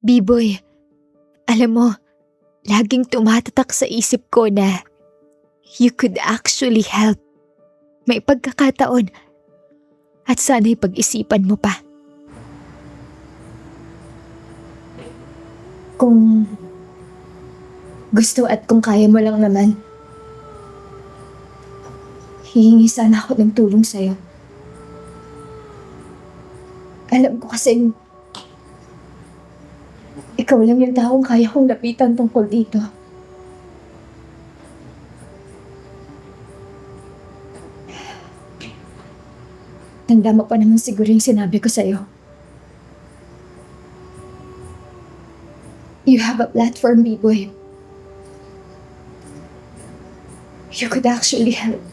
Biboy, alam mo, laging tumatatak sa isip ko na you could actually help. May pagkakataon at sana'y pag-isipan mo pa. Kung gusto at kung kaya mo lang naman, hihingi sana ako ng tulong sa'yo. Alam ko kasi ikaw lang yung taong kaya kong lapitan tungkol dito. Tanda mo pa naman siguro yung sinabi ko sa'yo. You have a platform, B-boy. You could actually help.